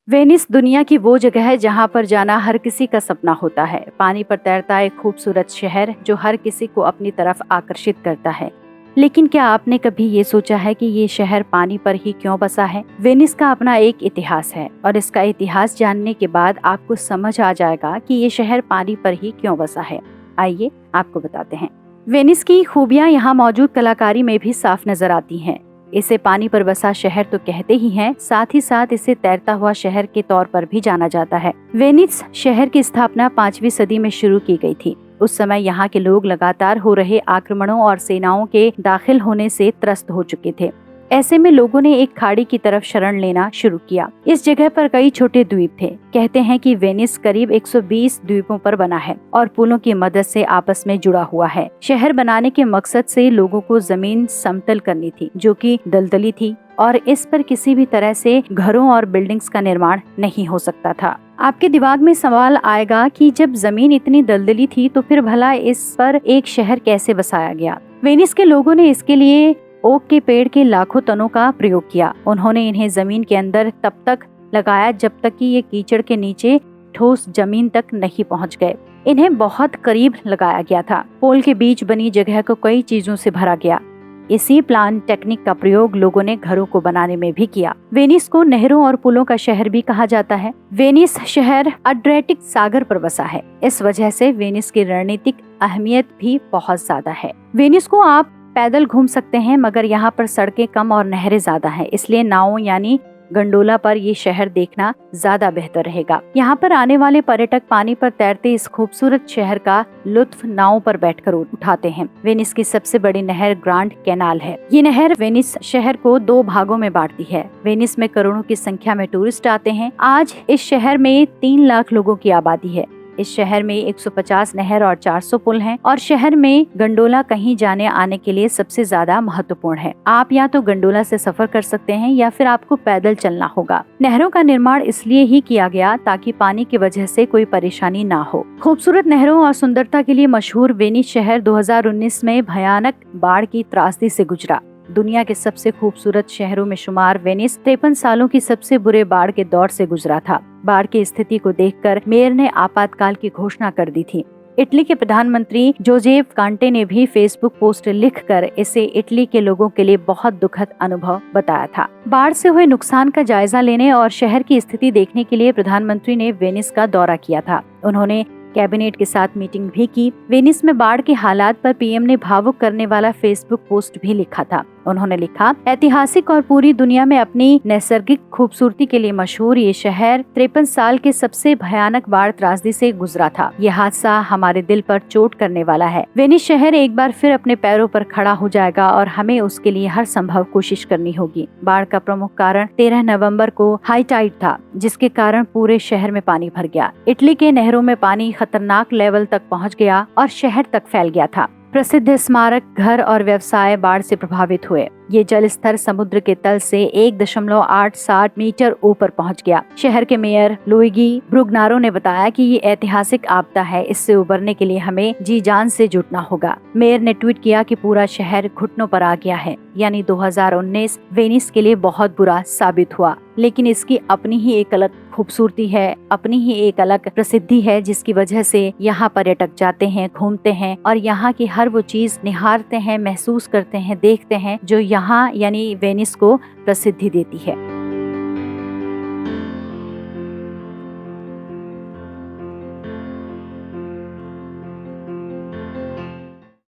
Venice दुनिया की वो जगह है जहाँ पर जाना हर किसी का सपना होता है। पानी पर तैरता एक खूबसूरत शहर जो हर किसी को अपनी तरफ आकर्षित करता है। लेकिन क्या आपने कभी ये सोचा है कि ये शहर पानी पर ही क्यों बसा है? वेनिस का अपना एक इतिहास है और इसका इतिहास जानने के बाद आपको समझ आ जाएगा कि ये शहर पानी पर ही क्यों बसा है। आइए आपको बताते हैं। वेनिस की खूबियाँ यहाँ मौजूद कलाकारी में भी साफ नजर आती हैं। इसे पानी पर बसा शहर तो कहते ही हैं, साथ ही साथ इसे तैरता हुआ शहर के तौर पर भी जाना जाता है। वेनिस शहर की स्थापना 5वीं सदी में शुरू की गई थी। उस समय यहाँ के लोग लगातार हो रहे आक्रमणों और सेनाओं के दाखिल होने से त्रस्त हो चुके थे। ऐसे में लोगों ने एक खाड़ी की तरफ शरण लेना शुरू किया। इस जगह पर कई छोटे द्वीप थे। कहते हैं कि वेनिस करीब 120 द्वीपों पर बना है और पुलों की मदद से आपस में जुड़ा हुआ है। शहर बनाने के मकसद से लोगों को जमीन समतल करनी थी, जो कि दलदली थी और इस पर किसी भी तरह से घरों और बिल्डिंग्स का निर्माण नहीं हो सकता था। आपके दिमाग में सवाल आएगा कि जब जमीन इतनी दलदली थी तो फिर भला इस पर एक शहर कैसे बसाया गया? वेनिस के लोगों ने इसके लिए ओक के पेड़ के लाखों तनों का प्रयोग किया। उन्होंने इन्हें जमीन के अंदर तब तक लगाया जब तक कि ये कीचड़ के नीचे ठोस जमीन तक नहीं पहुंच गए। इन्हें बहुत करीब लगाया गया था। पोल के बीच बनी जगह को कई चीजों से भरा गया। इसी प्लान टेक्निक का प्रयोग लोगों ने घरों को बनाने में भी किया। वेनिस को नहरों और पुलों का शहर भी कहा जाता है। वेनिस शहर अड्रियाटिक सागर पर बसा है। इस वजह से वेनिस की रणनीतिक अहमियत भी बहुत ज्यादा है। वेनिस को आप पैदल घूम सकते हैं, मगर यहाँ पर सड़कें कम और नहरें ज्यादा हैं, इसलिए नावों यानी गंडोला पर ये शहर देखना ज्यादा बेहतर रहेगा। यहाँ पर आने वाले पर्यटक पानी पर तैरते इस खूबसूरत शहर का लुत्फ नावों पर बैठकर उठाते हैं। वेनिस की सबसे बड़ी नहर ग्रांड कैनाल है। ये नहर वेनिस शहर को 2 भागों में बांटती है। वेनिस में करोड़ों की संख्या में टूरिस्ट आते हैं। आज इस शहर में 3 लाख लोगों की आबादी है। इस शहर में 150 नहर और 400 पुल हैं और शहर में गंडोला कहीं जाने आने के लिए सबसे ज्यादा महत्वपूर्ण है। आप या तो गंडोला से सफर कर सकते हैं या फिर आपको पैदल चलना होगा। नहरों का निर्माण इसलिए ही किया गया ताकि पानी की वजह से कोई परेशानी ना हो। खूबसूरत नहरों और सुंदरता के लिए मशहूर वेनिस शहर 2019 में भयानक बाढ़ की त्रासदी से गुजरा। दुनिया के सबसे खूबसूरत शहरों में शुमार वेनिस 53 सालों की सबसे बुरे बाढ़ के दौर से गुजरा था। बाढ़ की स्थिति को देखकर मेयर ने आपातकाल की घोषणा कर दी थी। इटली के प्रधानमंत्री जोजेफ कांटे ने भी फेसबुक पोस्ट लिखकर इसे इटली के लोगों के लिए बहुत दुखद अनुभव बताया था। बाढ़ से हुए नुकसान का जायजा लेने और शहर की स्थिति देखने के लिए प्रधानमंत्री ने वेनिस का दौरा किया था। उन्होंने कैबिनेट के साथ मीटिंग भी की। वेनिस में बाढ़ के हालात पर पीएम ने भावुक करने वाला फेसबुक पोस्ट भी लिखा था। उन्होंने लिखा, ऐतिहासिक और पूरी दुनिया में अपनी नैसर्गिक खूबसूरती के लिए मशहूर ये शहर 53 साल के सबसे भयानक बाढ़ त्रासदी से गुजरा था। यह हादसा हमारे दिल पर चोट करने वाला है। वेनिस शहर एक बार फिर अपने पैरों पर खड़ा हो जाएगा और हमें उसके लिए हर संभव कोशिश करनी होगी। बाढ़ का प्रमुख कारण 13 नवंबर को हाई टाइड था, जिसके कारण पूरे शहर में पानी भर गया। इटली के नहरों में पानी खतरनाक लेवल तक पहुंच गया और शहर तक फैल गया था। प्रसिद्ध स्मारक, घर और व्यवसाय बाढ़ से प्रभावित हुए। ये जल स्तर समुद्र के तल से 1.87 मीटर ऊपर पहुंच गया। शहर के मेयर लुइगी ब्रुगनारो ने बताया कि ये ऐतिहासिक आपदा है, इससे उबरने के लिए हमें जी जान से जुटना होगा। मेयर ने ट्वीट किया कि पूरा शहर घुटनों पर आ गया है। यानी 2019 वेनिस के लिए बहुत बुरा साबित हुआ, लेकिन इसकी अपनी ही एक अलग खूबसूरती है, अपनी ही एक अलग प्रसिद्धि है, जिसकी वजह से यहाँ पर्यटक जाते हैं, घूमते हैं और यहाँ की हर वो चीज निहारते हैं, महसूस करते हैं, देखते हैं जो यहाँ यानी वेनिस को प्रसिद्धि देती है।